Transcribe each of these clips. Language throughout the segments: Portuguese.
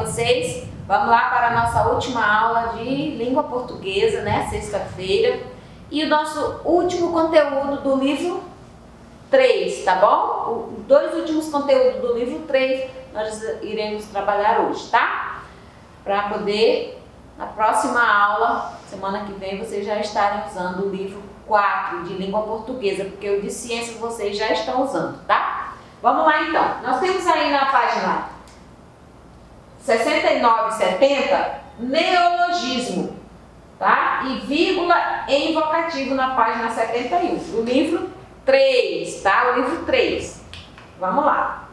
vocês? Vamos lá para a nossa última aula de língua portuguesa, né? Sexta-feira. E o nosso último conteúdo do livro 3, tá bom? Os dois últimos conteúdos do livro 3 nós iremos trabalhar hoje, tá? Para poder, na próxima aula, semana que vem, vocês já estarem usando o livro 4 de língua portuguesa, porque o de ciências vocês já estão usando, tá? Vamos lá então. Nós temos aí na página 69 e 70, neologismo, tá? E vírgula em vocativo na página 71, do livro 3, tá? O livro 3. Vamos lá.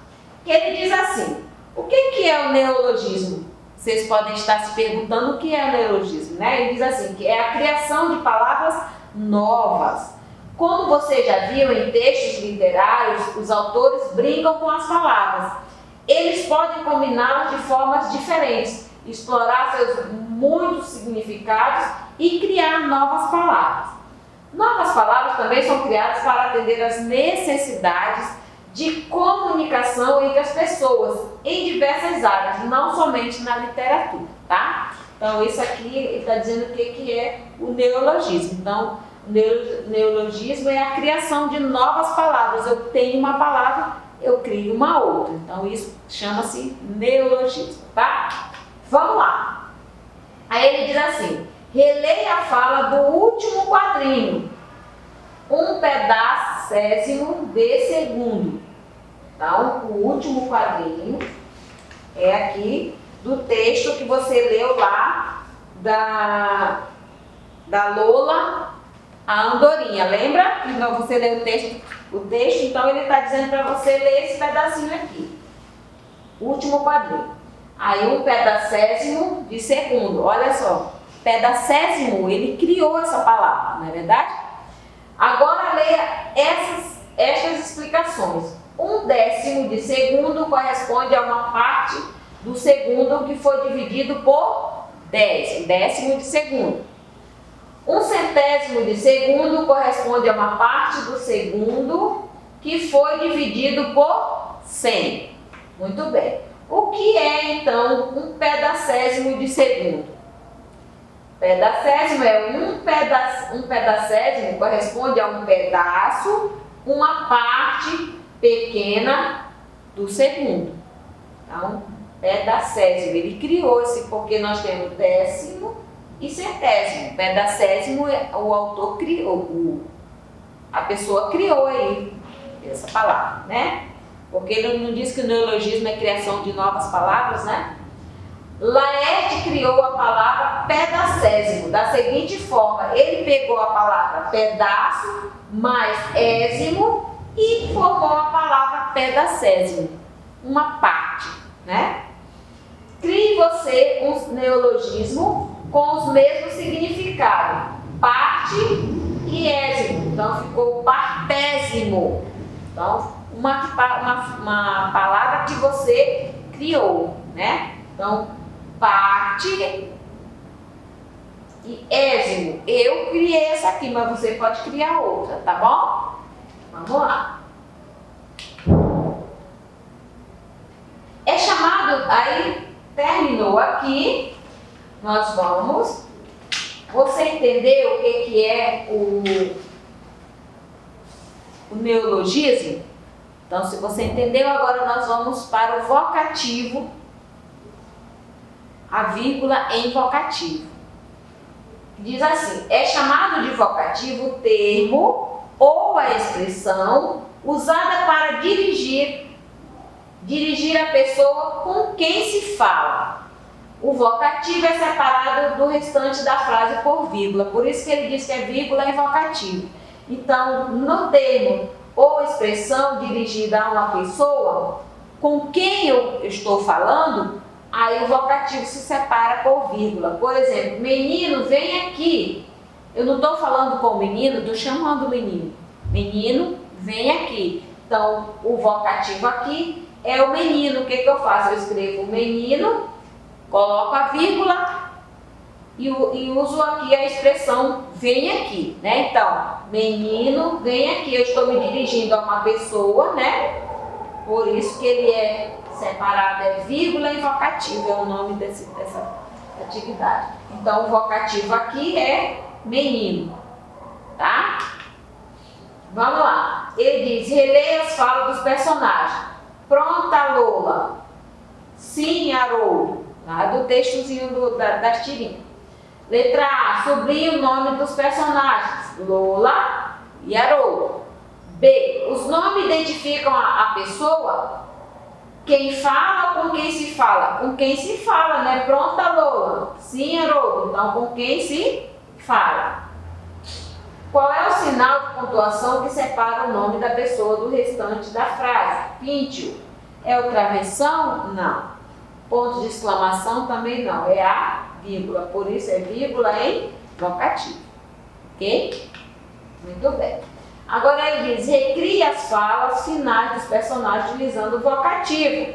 Que ele diz assim: o que é o neologismo? Vocês podem estar se perguntando o que é o neologismo, né? Ele diz assim, que é a criação de palavras novas. Como você já viu em textos literários, os autores brincam com as palavras. Eles podem combiná-las de formas diferentes, explorar seus muitos significados e criar novas palavras. Novas palavras também são criadas para atender às necessidades de comunicação entre as pessoas em diversas áreas, não somente na literatura, tá? Então, isso aqui ele está dizendo o que é o neologismo. Então, o neologismo é a criação de novas palavras. Eu tenho uma palavra, eu crio uma outra. Então, isso chama-se neologismo, tá? Vamos lá. Aí ele diz assim: releia a fala do último quadrinho, um pedacésimo de segundo. Então, o último quadrinho é aqui do texto que você leu lá da Lola, a Andorinha. Lembra? Então, você leu o texto, então ele está dizendo para você ler esse pedacinho aqui. Último quadrinho. Aí, um pedacésimo de segundo. Olha só, pedacésimo, ele criou essa palavra, não é verdade? Agora leia estas explicações. Um décimo de segundo corresponde a uma parte do segundo que foi dividido por 10. Décimo de segundo. Um centésimo de segundo corresponde a uma parte do segundo que foi dividido por 100. Muito bem. O que é então um pedacésimo de segundo? Pedacésimo é um pedacésimo corresponde a um pedaço, uma parte pequena do segundo. Então, pedacésimo, ele criou esse, porque nós temos décimo e centésimo. Pedacésimo, o autor criou, a pessoa criou aí essa palavra, né? Porque ele não diz que o neologismo é criação de novas palavras, né? Laerte criou a palavra pedacésimo da seguinte forma: ele pegou a palavra pedaço mais ésimo e formou a palavra pedacésimo, uma parte, né? Crie você um neologismo com os mesmos significados, parte e ésimo. Então ficou partésimo. Então, uma palavra que você criou, né? Então, parte e ésimo. Eu criei essa aqui, mas você pode criar outra, tá bom? Vamos lá. É chamado, aí terminou aqui, nós vamos. Você entendeu o que é o neologismo? Então, se você entendeu, agora nós vamos para o vocativo, a vírgula em vocativo. Diz assim: é chamado de vocativo o termo ou a expressão usada para dirigir a pessoa com quem se fala. O vocativo é separado do restante da frase por vírgula, por isso que ele diz que é vírgula em vocativo. Então, no termo ou expressão dirigida a uma pessoa com quem eu estou falando, aí o vocativo se separa por vírgula. Por exemplo, menino, vem aqui. Eu não estou falando com o menino, estou chamando o menino. Menino, vem aqui. Então, o vocativo aqui é o menino. O que eu faço? Eu escrevo menino, coloco a vírgula e uso aqui a expressão vem aqui, né? Então, menino, vem aqui. Eu estou me dirigindo a uma pessoa, né? Por isso que ele é separado é vírgula invocativo, é o nome dessa atividade. Então, o vocativo aqui é menino, tá? Vamos lá. Ele diz, releia as falas dos personagens. Pronta, Lola. Sim, Haroldo. Lá do textozinho das tirinhas. Letra A, sublinhe o nome dos personagens. Lola e Haroldo. B, os nomes identificam a pessoa? Quem fala ou com quem se fala? Com quem se fala, né? Pronta, Lola. Sim, Haroldo. Então, com quem se fala. Qual é o sinal de pontuação que separa o nome da pessoa do restante da frase? Pinte-o. É o travessão? Não. Ponto de exclamação também não. É a vírgula. Por isso é vírgula em vocativo. Ok? Muito bem. Agora ele diz, recrie as falas finais dos personagens utilizando o vocativo.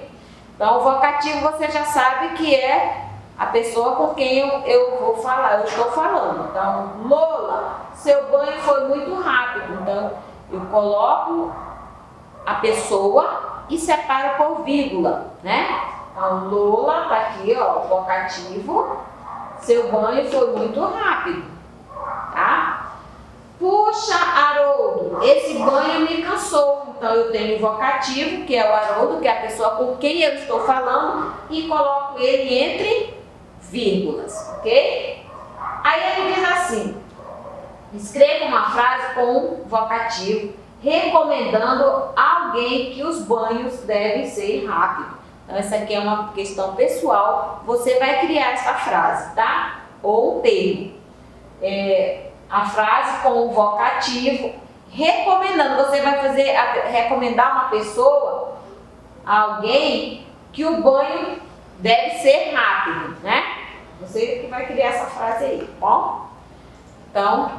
Então, o vocativo você já sabe que é a pessoa com quem eu vou falar, eu estou falando. Então, Lola, seu banho foi muito rápido. Então, eu coloco a pessoa e separo por vírgula, né? Então, Lola, tá aqui, ó, o vocativo. Seu banho foi muito rápido, tá? Puxa, Haroldo, esse banho me cansou. Então, eu tenho o vocativo, que é o Haroldo, que é a pessoa com quem eu estou falando, e coloco ele entre vírgulas, ok? Aí ele diz assim, escreva uma frase com vocativo, recomendando a alguém que os banhos devem ser rápidos. Então, essa aqui é uma questão pessoal, você vai criar essa frase, tá? Ou um termo. A frase com o vocativo, recomendando, você vai recomendar uma pessoa, alguém, que o banho deve ser rápido, né? Você que vai criar essa frase aí, tá bom? Então,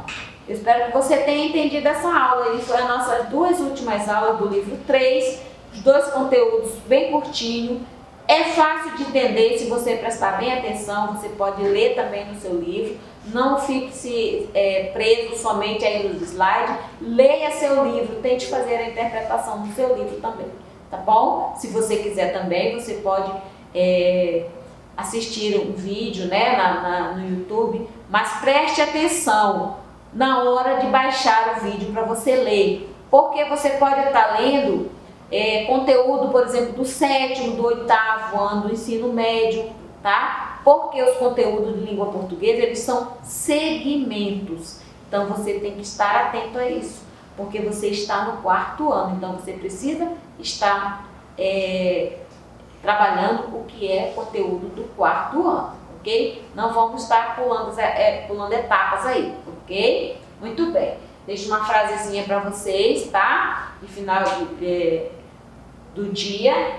eu espero que você tenha entendido essa aula. Isso é as nossas duas últimas aulas do livro 3, os dois conteúdos bem curtinhos. É fácil de entender, se você prestar bem atenção, você pode ler também no seu livro. Não fique preso somente aí nos slides. Leia seu livro, tente fazer a interpretação do seu livro também, tá bom? Se você quiser também, você pode assistir um vídeo, né, no YouTube, mas preste atenção na hora de baixar o vídeo para você ler, porque você pode estar lendo conteúdo, por exemplo, do 7º, do 8º ano do ensino médio, tá? Porque os conteúdos de língua portuguesa, eles são segmentos. Então, você tem que estar atento a isso, porque você está no 4º ano. Então, você precisa estar trabalhando o que é conteúdo do 4º ano, ok? Não vamos estar pulando etapas aí, ok? Muito bem. Deixo uma frasezinha para vocês, tá? No final do dia.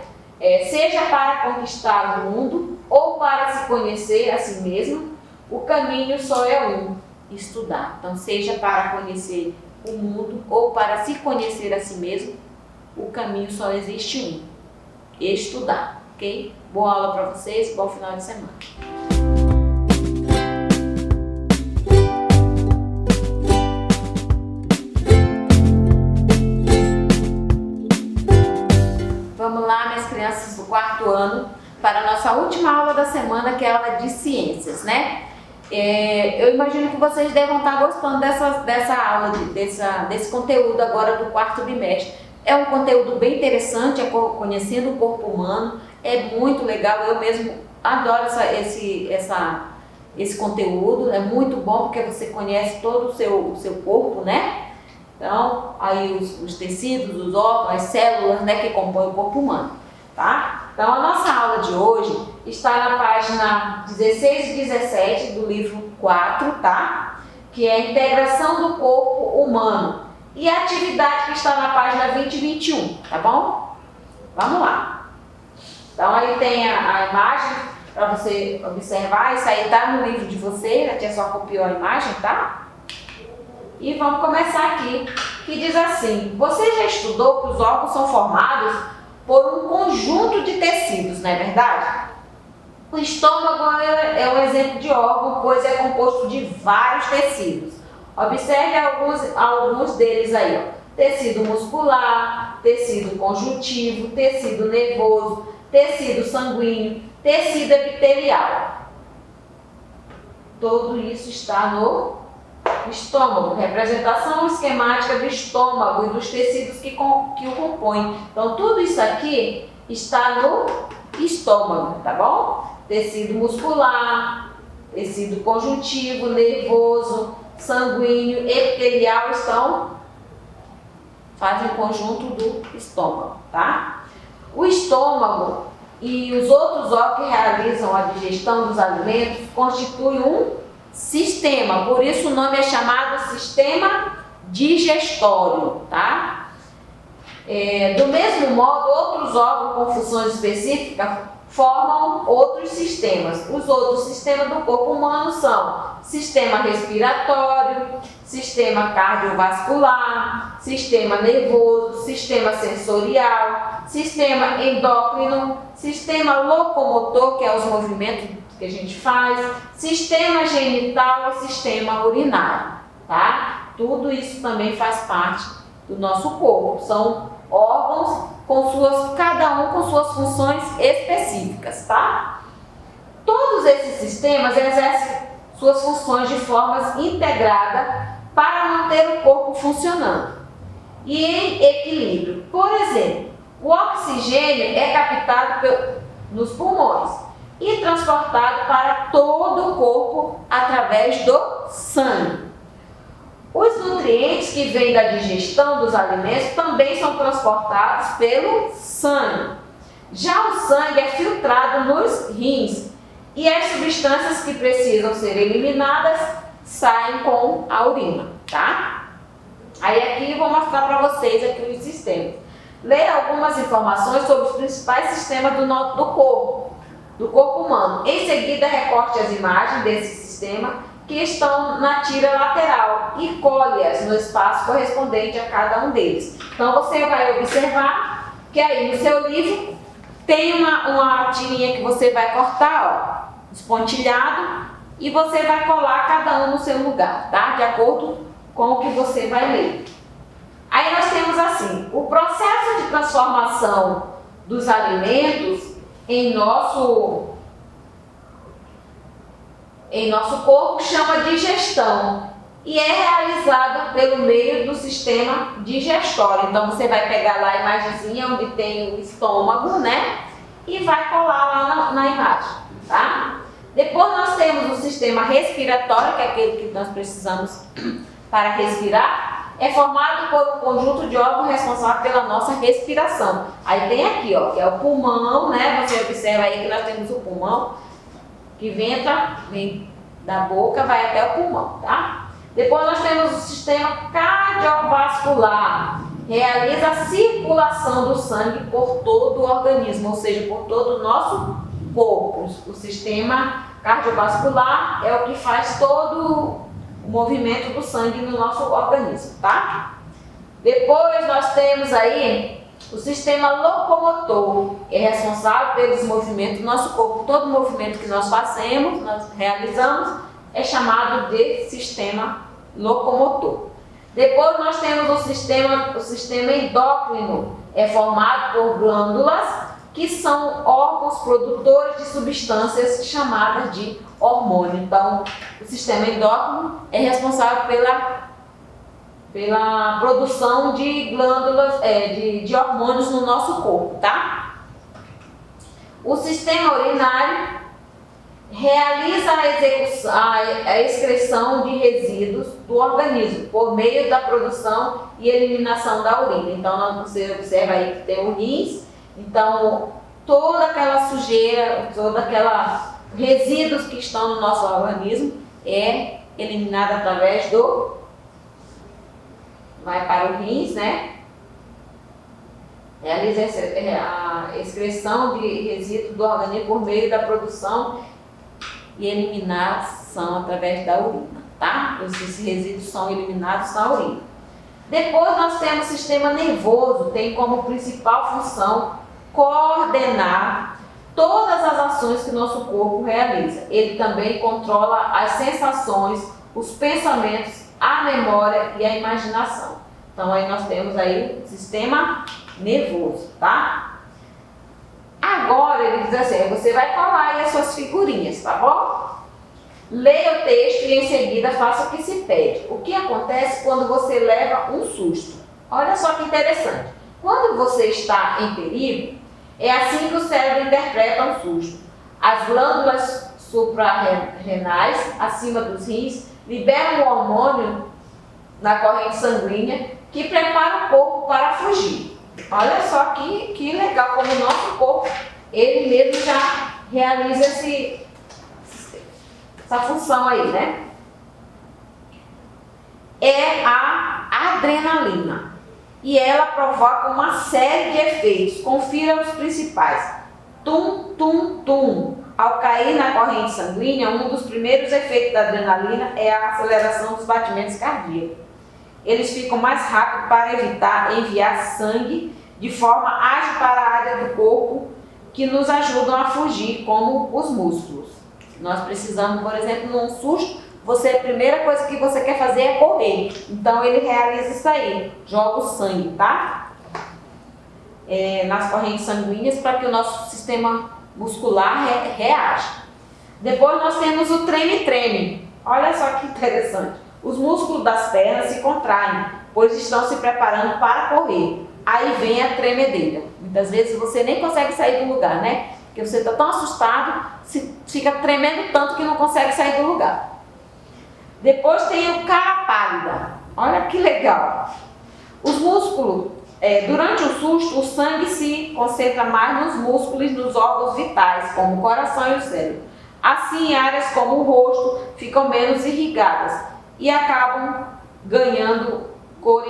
Seja para conquistar o mundo ou para se conhecer a si mesmo, o caminho só é um, estudar. Então, seja para conhecer o mundo ou para se conhecer a si mesmo, o caminho só existe um, estudar, ok? Boa aula para vocês, bom final de semana. Vamos lá, minhas crianças do 4º ano, para a nossa última aula da semana, que é a aula de ciências, né? Eu imagino que vocês devam estar gostando dessa aula, desse conteúdo agora do 4º bimestre. É um conteúdo bem interessante, conhecendo o corpo humano, é muito legal, eu mesmo adoro esse conteúdo, é muito bom porque você conhece todo o seu corpo, né? Então, aí os tecidos, os órgãos, as células, né, que compõem o corpo humano, tá? Então, a nossa aula de hoje está na página 16 e 17 do livro 4, tá? Que é a integração do corpo humano. E a atividade que está na página 20 e 21, tá bom? Vamos lá. Então, aí tem a imagem para você observar. Isso aí tá no livro de vocês, a tia só copiou a imagem, tá? E vamos começar aqui, que diz assim: você já estudou que os órgãos são formados por um conjunto de tecidos, não é verdade? O estômago é um exemplo de órgão, pois é composto de vários tecidos. Observe alguns deles aí, ó. Tecido muscular, tecido conjuntivo, tecido nervoso, tecido sanguíneo, tecido epitelial. Tudo isso está no estômago. Representação esquemática do estômago e dos tecidos que o compõem. Então, tudo isso aqui está no estômago, tá bom? Tecido muscular, tecido conjuntivo, nervoso, sanguíneo, epitelial fazem o conjunto do estômago, tá? O estômago e os outros órgãos que realizam a digestão dos alimentos constituem um sistema, por isso o nome é chamado sistema digestório, tá? Do mesmo modo, outros órgãos com funções específicas formam outros sistemas. Os outros sistemas do corpo humano são sistema respiratório, sistema cardiovascular, sistema nervoso, sistema sensorial, sistema endócrino, sistema locomotor, que é os movimentos que a gente faz, sistema genital e sistema urinário, tá? Tudo isso também faz parte do nosso corpo. São órgãos cada um com suas funções específicas, tá? Todos esses sistemas exercem suas funções de forma integrada para manter o corpo funcionando e em equilíbrio. Por exemplo, o oxigênio é captado nos pulmões e transportado para todo o corpo através do sangue. Os nutrientes que vêm da digestão dos alimentos também são transportados pelo sangue. Já o sangue é filtrado nos rins e as substâncias que precisam ser eliminadas saem com a urina, tá? Aí aqui eu vou mostrar para vocês aqui os sistemas. Leia algumas informações sobre os principais sistemas do corpo humano. Em seguida, recorte as imagens desse sistema que estão na tira lateral e colhe-as no espaço correspondente a cada um deles. Então você vai observar que aí no seu livro tem uma tirinha que você vai cortar, ó, espontilhado, e você vai colar cada um no seu lugar, tá? De acordo com o que você vai ler. Aí nós temos assim, o processo de transformação dos alimentos em nosso corpo chama digestão e é realizada pelo meio do sistema digestório. Então você vai pegar lá a imagenzinha onde tem o estômago, né? E vai colar lá na imagem, tá? Depois nós temos o sistema respiratório, que é aquele que nós precisamos para respirar. É formado por um conjunto de órgãos responsáveis pela nossa respiração. Aí tem aqui, ó, que é o pulmão, né? Você observa aí que nós temos o pulmão, que vem da boca, vai até o pulmão, tá? Depois nós temos o sistema cardiovascular, realiza a circulação do sangue por todo o organismo, ou seja, por todo o nosso corpo. O sistema cardiovascular é o que faz todo o movimento do sangue no nosso organismo, tá? Depois nós temos aí o sistema locomotor, que é responsável pelos movimentos do nosso corpo. Todo movimento que nós fazemos, nós realizamos, é chamado de sistema locomotor. Depois nós temos o sistema endócrino, é formado por glândulas, que são órgãos produtores de substâncias chamadas de hormônio. Então, o sistema endócrino é responsável pela produção de glândulas, de hormônios no nosso corpo, tá? O sistema urinário realiza a excreção de resíduos do organismo por meio da produção e eliminação da urina. Então, você observa aí que tem o rins, então toda aquela sujeira, resíduos que estão no nosso organismo é eliminado através vai para o rins, né? Realiza a excreção de resíduos do organismo por meio da produção e eliminação através da urina, tá? Esses resíduos são eliminados na urina. Depois nós temos o sistema nervoso, tem como principal função coordenar todas as ações que o nosso corpo realiza. Ele também controla as sensações, os pensamentos, a memória e a imaginação. Então aí nós temos aí o sistema nervoso, tá? Agora ele diz assim, você vai colar aí as suas figurinhas, tá bom? Leia o texto e em seguida faça o que se pede. O que acontece quando você leva um susto? Olha só que interessante. Quando você está em perigo, é assim que o cérebro interpreta um susto. As glândulas suprarrenais, acima dos rins, liberam um hormônio na corrente sanguínea que prepara o corpo para fugir. Olha só que legal como o nosso corpo, ele mesmo já realiza essa função aí, né? É a adrenalina. E ela provoca uma série de efeitos. Confira os principais. Tum, tum, tum. Ao cair na corrente sanguínea, um dos primeiros efeitos da adrenalina é a aceleração dos batimentos cardíacos. Eles ficam mais rápidos para evitar enviar sangue de forma ágil para a área do corpo que nos ajudam a fugir, como os músculos. Nós precisamos, por exemplo, num susto, a primeira coisa que você quer fazer é correr. Então ele realiza isso aí, joga o sangue, tá? Nas correntes sanguíneas para que o nosso sistema muscular reaja. Depois nós temos o treme-treme. Olha só que interessante. Os músculos das pernas se contraem, pois estão se preparando para correr. Aí vem a tremedeira. Muitas vezes você nem consegue sair do lugar, né? Porque você está tão assustado, fica tremendo tanto que não consegue sair do lugar. Depois tem o cara pálida. Olha que legal. Os músculos, durante o susto, o sangue se concentra mais nos músculos e nos órgãos vitais, como o coração e o cérebro. Assim, áreas como o rosto ficam menos irrigadas e acabam ganhando cor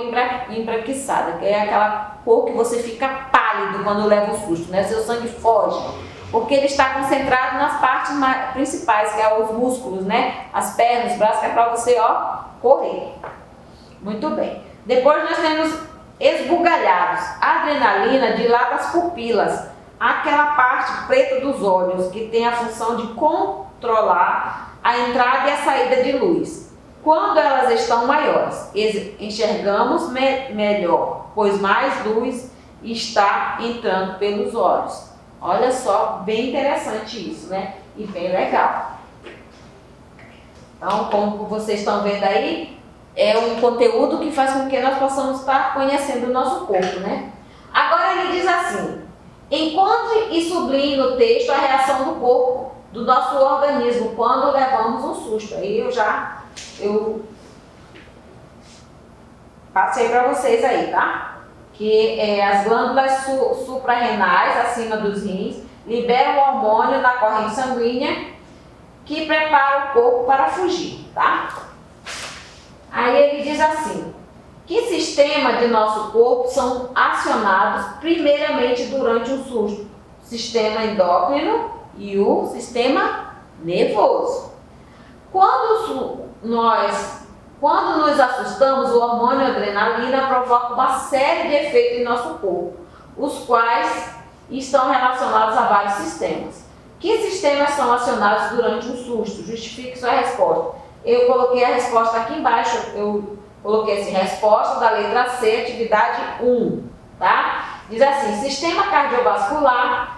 embranquiçada, que é aquela cor que você fica pálido quando leva o susto, né? Seu sangue foge, porque ele está concentrado nas partes principais, que é os músculos, né? As pernas, os braços, que é para você, correr. Muito bem. Depois nós temos esbugalhados. A adrenalina dilata as pupilas, aquela parte preta dos olhos, que tem a função de controlar a entrada e a saída de luz. Quando elas estão maiores, enxergamos melhor, pois mais luz está entrando pelos olhos. Olha só, bem interessante isso, né? E bem legal. Então, como vocês estão vendo aí, é um conteúdo que faz com que nós possamos estar conhecendo o nosso corpo, né? Agora ele diz assim: encontre e sublinhe no texto a reação do corpo, do nosso organismo, quando levamos um susto. Aí eu passei para vocês aí, tá? Que as glândulas suprarrenais, acima dos rins, liberam o hormônio na corrente sanguínea que prepara o corpo para fugir, tá? Aí ele diz assim: que sistema de nosso corpo são acionados primeiramente durante um susto? O sistema endócrino e o sistema nervoso. Quando nos assustamos, o hormônio adrenalina provoca uma série de efeitos em nosso corpo, os quais estão relacionados a vários sistemas. Que sistemas são acionados durante um susto? Justifique sua resposta. Eu coloquei a resposta aqui embaixo, eu coloquei assim, resposta da letra C, atividade 1, tá? Diz assim: sistema cardiovascular,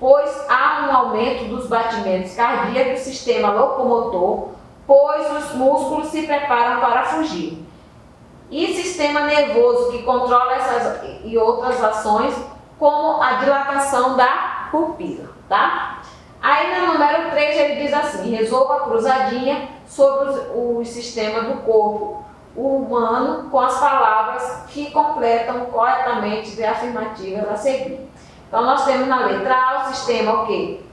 pois há um aumento dos batimentos cardíacos, sistema locomotor, pois os músculos se preparam para fugir. E sistema nervoso, que controla essas e outras ações, como a dilatação da pupila, tá? Aí no número 3 ele diz assim: resolva a cruzadinha sobre o sistema do corpo humano com as palavras que completam corretamente as afirmativas a seguir. Então nós temos na letra A o sistema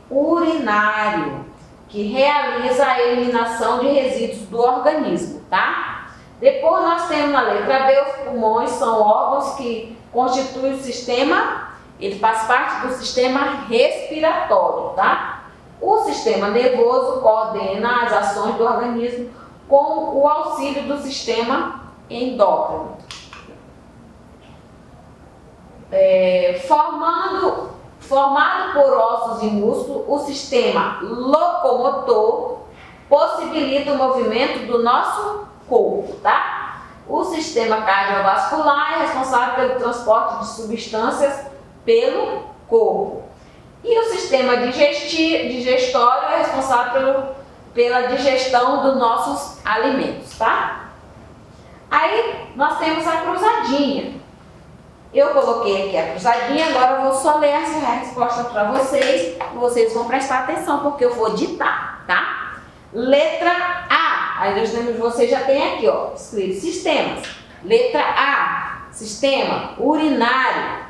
urinário, que realiza a eliminação de resíduos do organismo, tá? Depois nós temos na letra B, os pulmões são órgãos que constituem o sistema, ele faz parte do sistema respiratório, tá? O sistema nervoso coordena as ações do organismo com o auxílio do sistema endócrino. Formado por ossos e músculos, o sistema locomotor possibilita o movimento do nosso corpo, tá? O sistema cardiovascular é responsável pelo transporte de substâncias pelo corpo. E o sistema digestório é responsável pela digestão dos nossos alimentos, tá? Aí nós temos a cruzadinha. Eu coloquei aqui a cruzadinha, agora eu vou só ler a resposta para vocês. Vocês vão prestar atenção porque eu vou ditar, tá? Letra A. Aí você já tem aqui, ó, escrito sistemas. Letra A, sistema urinário.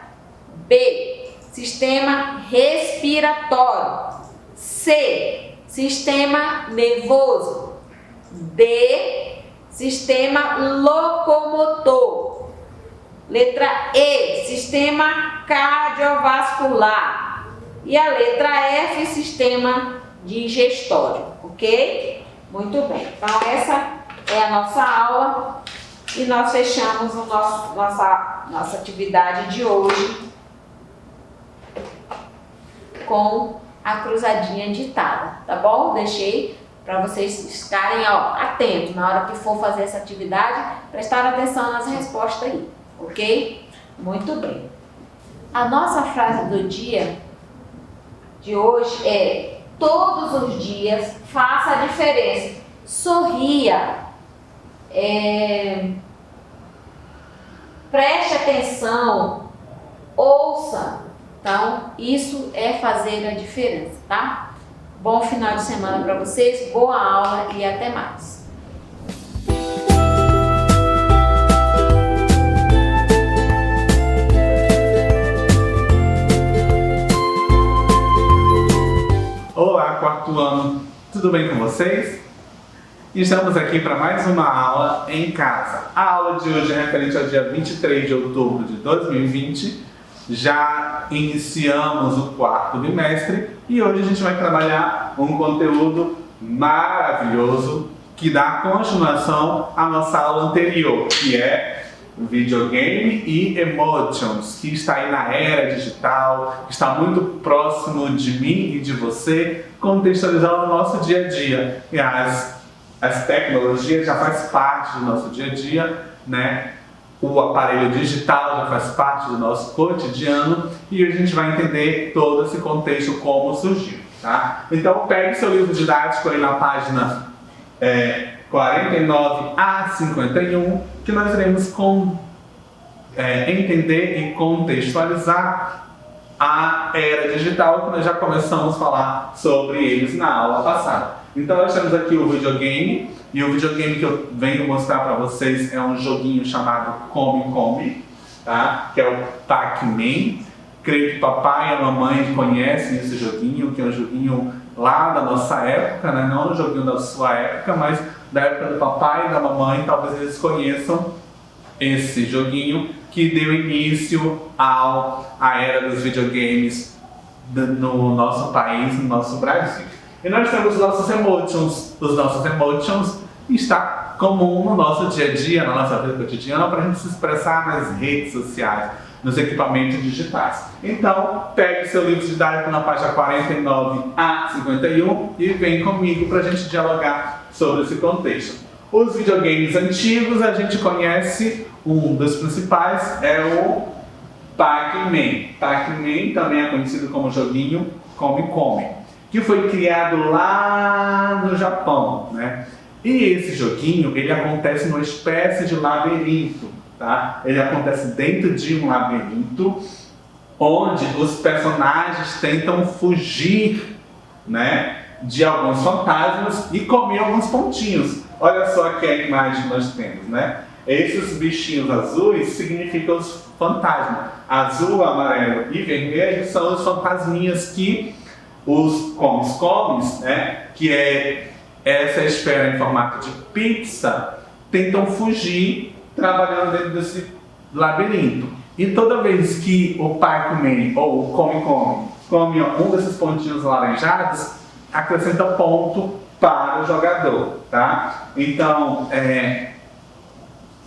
B, sistema respiratório. C, sistema nervoso. D, sistema locomotor. Letra E, sistema cardiovascular. E a letra F, sistema digestório, ok? Muito bem. Então essa é a nossa aula e nós fechamos nossa atividade de hoje com a cruzadinha ditada, tá bom? Deixei para vocês ficarem atentos na hora que for fazer essa atividade, prestar atenção nas respostas aí, ok? Muito bem. A nossa frase do dia de hoje é: todos os dias faça a diferença, sorria, preste atenção, ouça. Então, isso é fazer a diferença, tá? Bom final de semana para vocês, boa aula e até mais. Olá, quarto ano, tudo bem com vocês? Estamos aqui para mais uma aula em casa. A aula de hoje é referente ao dia 23 de outubro de 2020. Já iniciamos o quarto bimestre e hoje a gente vai trabalhar um conteúdo maravilhoso que dá continuação à nossa aula anterior, que é videogame e emotions, que está aí na era digital, que está muito próximo de mim e de você, contextualizando o nosso dia a dia. E as tecnologias já faz parte do nosso dia a dia, né? O aparelho digital já faz parte do nosso cotidiano e a gente vai entender todo esse contexto, como surgiu, tá? Então pegue seu livro didático aí na página 49 a 51, que nós iremos entender e contextualizar a era digital, que nós já começamos a falar sobre eles na aula passada. Então nós temos aqui o videogame, e o videogame que eu venho mostrar para vocês é um joguinho chamado Come Come, tá? Que é o Pac-Man. Creio que papai e a mamãe conhecem esse joguinho, que é um joguinho lá da nossa época, né? Não um joguinho da sua época, mas da época do papai e da mamãe, talvez eles conheçam esse joguinho que deu início à era dos videogames no nosso país, no nosso Brasil. E nós temos os nossos emotions. Os nossos emotions está comum no nosso dia a dia, na nossa vida cotidiana, para a gente se expressar nas redes sociais, nos equipamentos digitais. Então, pegue seu livro didático na página 49 a 51 e vem comigo para a gente dialogar sobre esse contexto. Os videogames antigos a gente conhece, um dos principais é o Pac-Man. Pac-Man também é conhecido como joguinho Come Come, que foi criado lá no Japão, né? E esse joguinho, ele acontece numa espécie de labirinto, tá? Ele acontece dentro de um labirinto, onde os personagens tentam fugir, né, de alguns fantasmas e comer alguns pontinhos. Olha só aqui a imagem que nós temos, né? Esses bichinhos azuis significam os fantasmas. Azul, amarelo e vermelho são os fantasminhas que os comes, né, que é essa esfera em formato de pizza, tentam fugir trabalhando dentro desse labirinto. E toda vez que o Pac-Man ou o come um desses pontinhos laranjados, acrescenta ponto para o jogador, tá? Então,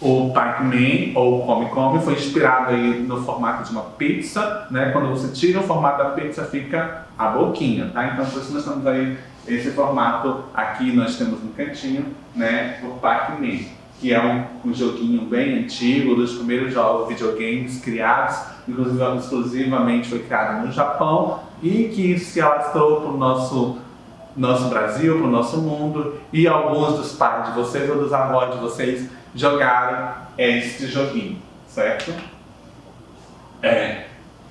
o Pac-Man ou o Come foi inspirado aí no formato de uma pizza, né? Quando você tira o formato da pizza, fica a boquinha, tá? Então, por isso nós temos aí esse formato. Aqui nós temos no cantinho, né, o Pac-Man, que é um joguinho bem antigo, dos primeiros jogos videogames criados, inclusive exclusivamente foi criado no Japão, e que isso se alastrou para o nosso Brasil, para o nosso mundo, e alguns dos pais de vocês ou dos avós de vocês jogaram esse joguinho, certo?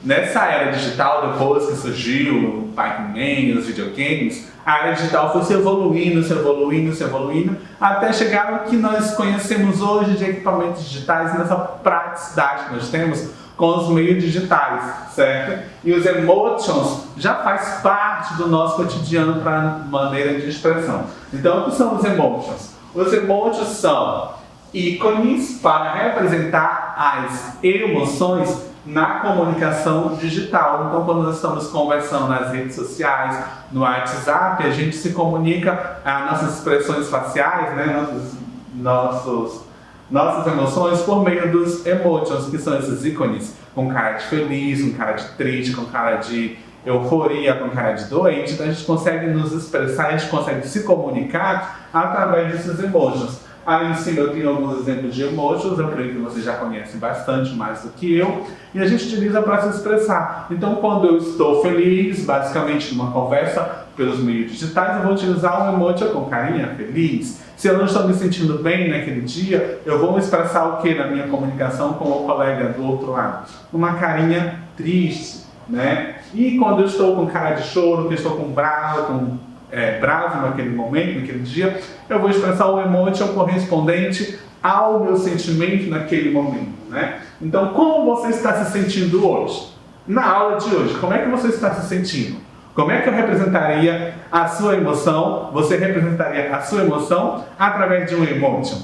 Nessa era digital, depois que surgiu o Pac-Man, os videogames, a era digital foi se evoluindo, até chegar ao que nós conhecemos hoje de equipamentos digitais, nessa praticidade que nós temos com os meios digitais, certo? E os emotions já faz parte do nosso cotidiano para maneira de expressão. Então, o que são os emotions? Os emotions são ícones para representar as emoções na comunicação digital. Então, quando nós estamos conversando nas redes sociais, no WhatsApp, a gente se comunica nossas expressões faciais, né, nossas emoções por meio dos emotions, que são esses ícones com cara de feliz, com cara de triste, com cara de euforia, com cara de doente. Então, a gente consegue nos expressar, a gente consegue se comunicar através desses emotions. Ali em cima eu tenho alguns exemplos de emojis, eu creio que vocês já conhecem bastante mais do que eu, e a gente utiliza para se expressar. Então, quando eu estou feliz, basicamente numa conversa pelos meios digitais, eu vou utilizar um emoji com carinha feliz. Se eu não estou me sentindo bem naquele dia, eu vou expressar o que na minha comunicação com o colega do outro lado? Uma carinha triste, né? E quando eu estou com cara de choro, que eu estou com bravo naquele momento, naquele dia, eu vou expressar o emoji correspondente ao meu sentimento naquele momento, né? Então, como você está se sentindo hoje? Na aula de hoje, como é que você está se sentindo? Como é que eu representaria a sua emoção? Você representaria a sua emoção através de um emoji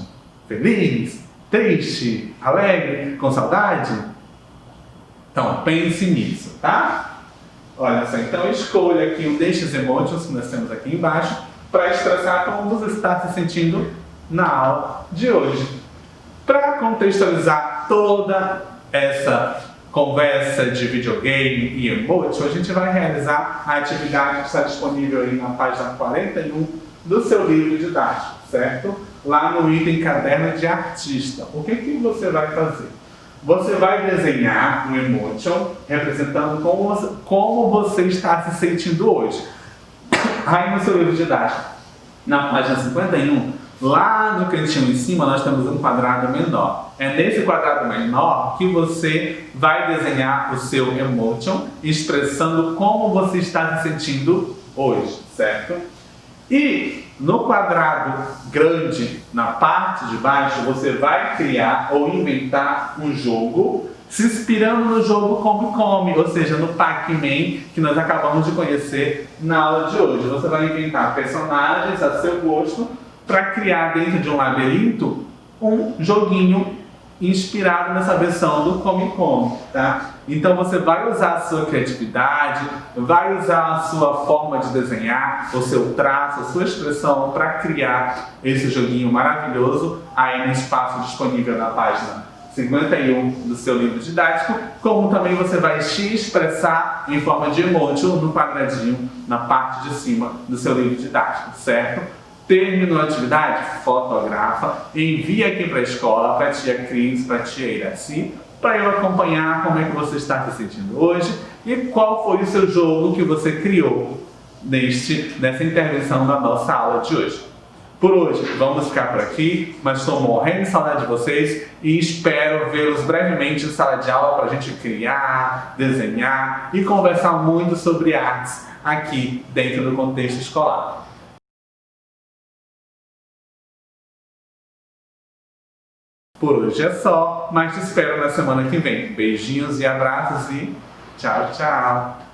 feliz, triste, alegre, com saudade? Então, pense nisso, tá? Olha só, então escolha aqui um destes emojis que nós temos aqui embaixo para expressar como você está se sentindo na aula de hoje. Para contextualizar toda essa conversa de videogame e emoji, a gente vai realizar a atividade que está disponível aí na página 41 do seu livro didático, certo? Lá no item caderno de artista. O que você vai fazer? Você vai desenhar um emotion representando como você está se sentindo hoje. Aí no seu livro didático, na página 51, lá no cantinho em cima, nós temos um quadrado menor. É nesse quadrado menor que você vai desenhar o seu emotion, expressando como você está se sentindo hoje, certo? E no quadrado grande, na parte de baixo, você vai criar ou inventar um jogo se inspirando no jogo Come Come, ou seja, no Pac-Man que nós acabamos de conhecer na aula de hoje. Você vai inventar personagens a seu gosto para criar dentro de um labirinto um joguinho inspirado nessa versão do Come Come, tá? Então você vai usar a sua criatividade, vai usar a sua forma de desenhar, o seu traço, a sua expressão para criar esse joguinho maravilhoso aí no espaço disponível na página 51 do seu livro didático, como também você vai se expressar em forma de emoji no quadradinho na parte de cima do seu livro didático, certo? Terminou a atividade? Fotografa, envia aqui para a escola, para a tia Cris, para a tia Iraci, para eu acompanhar como é que você está se sentindo hoje e qual foi o seu jogo que você criou nessa intervenção da nossa aula de hoje. Por hoje, vamos ficar por aqui, mas estou morrendo de saudade de vocês e espero vê-los brevemente em sala de aula para a gente criar, desenhar e conversar muito sobre artes aqui dentro do contexto escolar. Por hoje é só, mas te espero na semana que vem. Beijinhos e abraços e tchau, tchau!